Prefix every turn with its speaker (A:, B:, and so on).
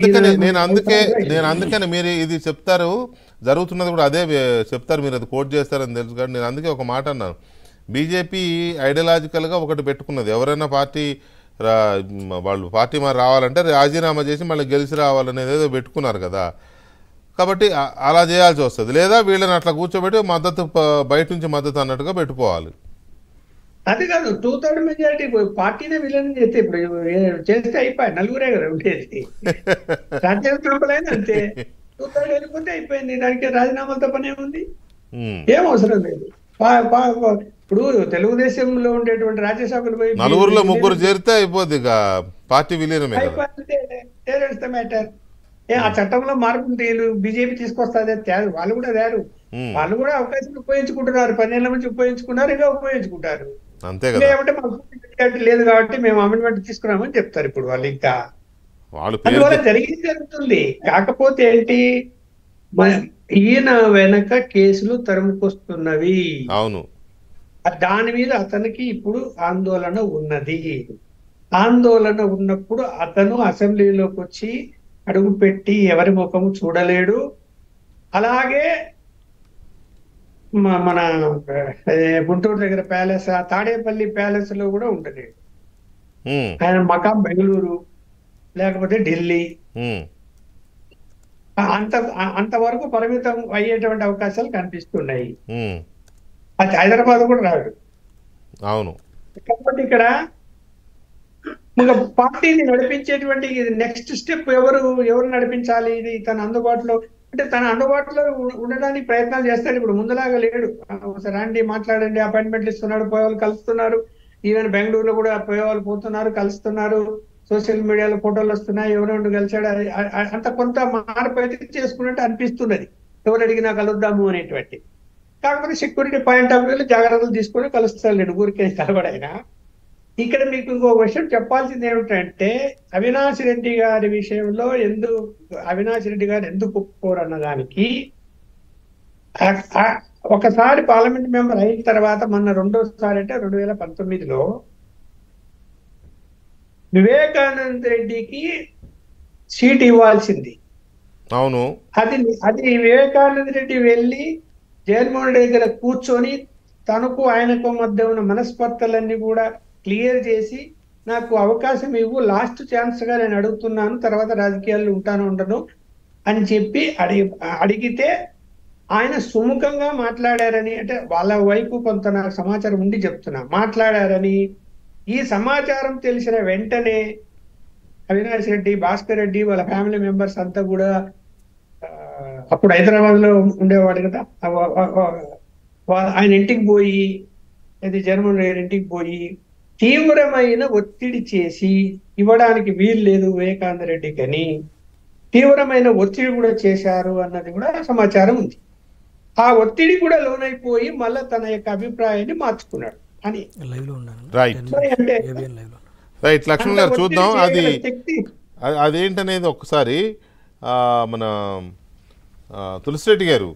A: అందుకనే మీరు ఇది చెప్తారు, జరుగుతున్నది కూడా అదే చెప్తారు, మీరు అది కోట్ చేస్తారని తెలుసు. కానీ నేను అందుకే ఒక మాట అన్నాను, బీజేపీ ఐడియాలజికల్గా ఒకటి పెట్టుకున్నది, ఎవరైనా పార్టీ వాళ్ళు పార్టీ మరి రావాలంటే రాజీనామా చేసి మళ్ళీ గెలిచి రావాలనేది ఏదో పెట్టుకున్నారు కదా. కాబట్టి అలా చేయాల్సి వస్తుంది, లేదా వీళ్ళని అట్లా కూర్చోబెట్టి మద్దతు బయట నుంచి మద్దతు అన్నట్టుగా పెట్టుకోవాలి.
B: అది కాదు, 2/3 మెజారిటీ పార్టీనే విలీనం చేస్తే ఇప్పుడు చేస్తే అయిపోయి నలుగురే కదా ఉండేది. రాజ్యాంగ అంతే, 2/3 వెళ్ళిపోతే అయిపోయింది. దానికి రాజీనామాలతో పని ఏముంది, ఏం అవసరం లేదు. ఇప్పుడు తెలుగుదేశంలో ఉండేటువంటి రాజ్యసభలు పోయి
A: నలుగురులో ముగ్గురు చేరితే అయిపోద్ది, పార్టీ విలీనమే
B: మ్యాటర్. ఆ చట్టంలో మార్పు బీజేపీ తీసుకొస్తుంది, వాళ్ళు కూడా తేరు. వాళ్ళు కూడా అవకాశం ఉపయోగించుకుంటున్నారు, 10 ఏళ్ల నుంచి ఉపయోగించుకున్నారు, ఇంకా ఉపయోగించుకుంటారు.
A: అంతే కదా,
B: ఏమంటే మాకు లేదు కాబట్టి మేము అమెండ్మెంట్ తీసుకున్నామని చెప్తారు ఇప్పుడు వాళ్ళు. ఇంకా అందువల్ల జరిగింది జరుగుతుంది. కాకపోతే ఏంటి, ఈయన వెనక కేసులు తరుముకొస్తున్నవి.
A: అవును,
B: దాని మీద అతనికి ఇప్పుడు ఆందోళన ఉన్నది. ఆందోళన ఉన్నప్పుడు అతను అసెంబ్లీలోకి వచ్చి అడుగు పెట్టి ఎవరి ముఖము చూడలేడు. అలాగే మన గుంటూరు దగ్గర ప్యాలెస్, తాడేపల్లి ప్యాలెస్ లో కూడా ఉండలేడు. ఆయన మకాం బెంగళూరు లేకపోతే ఢిల్లీ, అంతవరకు పరిమితం అయ్యేటువంటి అవకాశాలు కనిపిస్తున్నాయి. అది హైదరాబాద్ కూడా రాడు.
A: అవును,
B: కాబట్టి ఇక్కడ పార్టీని నడిపించేటువంటి నెక్స్ట్ స్టెప్ ఎవరు నడిపించాలి, ఇది తన అందుబాటులో అంటే తన అందుబాటులో ఉండడానికి ప్రయత్నాలు చేస్తాడు. ఇప్పుడు ముందులాగా లేడు, రండి మాట్లాడండి, అపాయింట్మెంట్లు ఇస్తున్నాడు, పోయేవాళ్ళు కలుస్తున్నారు. ఈవెన్ బెంగళూరులో కూడా పోయేవాళ్ళు పోతున్నారు, కలుస్తున్నారు, సోషల్ మీడియాలో ఫోటోలు వస్తున్నాయి, ఎవరెవరు కలిసాడు, అంత కొంత మార్పు అయితే చేసుకున్నట్టు అనిపిస్తున్నది, ఎవరు అడిగినా కలుద్దాము అనేటువంటి. కాకపోతే సెక్యూరిటీ పాయింట్ ఆఫ్ వ్యూలో జాగ్రత్తలు తీసుకొని కలుస్తాడు, ఊరికే కలవడైనా. ఇక్కడ మీకు ఇంకో విషయం చెప్పాల్సింది ఏమిటంటే, అవినాష్ రెడ్డి గారి విషయంలో అవినాష్ రెడ్డి గారు ఎందుకు ఒప్పుకోరు అన్నదానికి, ఒకసారి పార్లమెంట్ మెంబర్ అయిన తర్వాత మొన్న రెండోసారి అంటే 2019లో వివేకానంద రెడ్డికి సీట్ ఇవ్వాల్సింది.
A: అవును,
B: అది వివేకానంద రెడ్డి వెళ్ళి జగన్మోహన్ రెడ్డి దగ్గర కూర్చొని తనకు ఆయనకు మధ్య ఉన్న మనస్పర్ధలన్నీ కూడా క్లియర్ చేసి, నాకు అవకాశం ఇవ్వు, లాస్ట్ ఛాన్స్ గా నేను అడుగుతున్నాను, తర్వాత రాజకీయాల్లో ఉంటాను ఉండను అని చెప్పి అడిగితే ఆయన సుముఖంగా మాట్లాడారని, అంటే వాళ్ళ వైపు కొంత నాకు సమాచారం ఉండి చెప్తున్నా, మాట్లాడారని. ఈ సమాచారం తెలిసిన వెంటనే అవినాష్ రెడ్డి, భాస్కర్ రెడ్డి, వాళ్ళ ఫ్యామిలీ మెంబర్స్ అంతా కూడా, అప్పుడు హైదరాబాద్ లో ఉండేవాడు కదా, ఆయన ఇంటికి పోయి, అది జగన్మోహన్ రెడ్డి ఇంటికి పోయి తీవ్రమైన ఒత్తిడి చేసి, ఇవ్వడానికి వీలు లేదు వివేకానంద రెడ్డికి అని తీవ్రమైన ఒత్తిడి కూడా చేశారు అన్నది కూడా సమాచారం ఉంది. ఆ ఒత్తిడి కూడా లోనైపోయి మళ్ళా తన యొక్క అభిప్రాయాన్ని మార్చుకున్నాడు అని.
A: రైట్ లక్ష్మణ్ గారు, చూద్దాం అదేంటనేది ఒక్కసారి. మన తులసిరెడ్డి గారు,